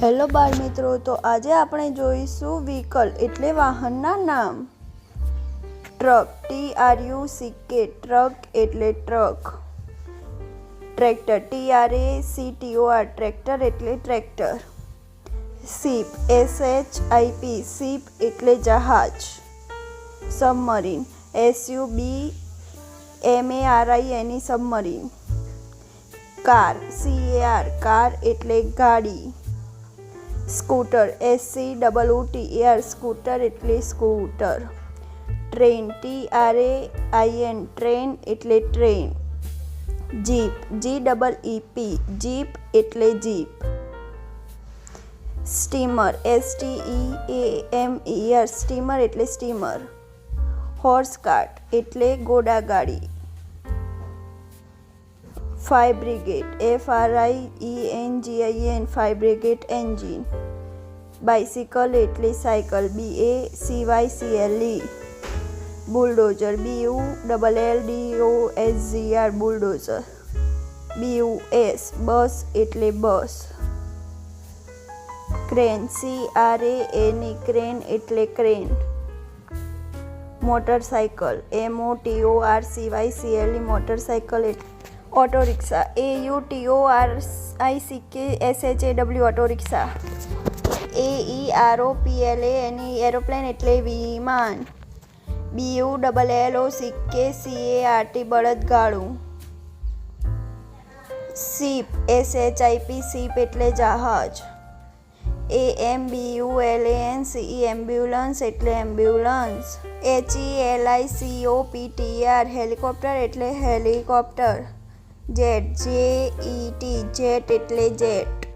Hello બાળ મિત્રો, તો આજે આપણે જોઈશું વ્હીકલ એટલે વાહનના નામ. ટ્રક, TRUCK, ટ્રક એટલે ટ્રક. ટ્રેક્ટર, TRACTOR, ટ્રેક્ટર એટલે ટ્રેક્ટર. શિપ, SHIP, શિપ એટલે જહાજ. Submarine, SUBMARINE, submarine. Car, CAR, car એટલે ગાડી. સ્કૂટર, SCOOTER, સ્કૂટર એટલે સ્કૂટર. ટ્રેન, TRAIN, ટ્રેન એટલે ટ્રેન. જીપ, GEEP, જીપ એટલે જીપ. સ્ટીમર, STEAMER, સ્ટીમર એટલે સ્ટીમર. હોર્સ કાર્ટ એટલે ઘોડાગાડી. Fire brigade, FRIENGIN, fire brigade engine. Bicycle એટલે cycle, BACYCLE. Bulldozer, BULLDOZER, bulldozer. BUS, bus એટલે bus. Crane, CRANE, crane એટલે crane. Motorcycle, MOTORCYCLE, motorcycle એટલે. Auto rickshaw, AUTORICKSHAW, auto rickshaw. AEROPLANE, aeroplane એટલે વિમાન. BULLOCKCART, બળદગાડું. Ship, SHIP, ship એટલે જહાજ. AMBULANCE, ambulance એટલે ambulance. HELICOPTER, helicopter એટલે helicopter. Jet, JET, jet એટલે જેટ.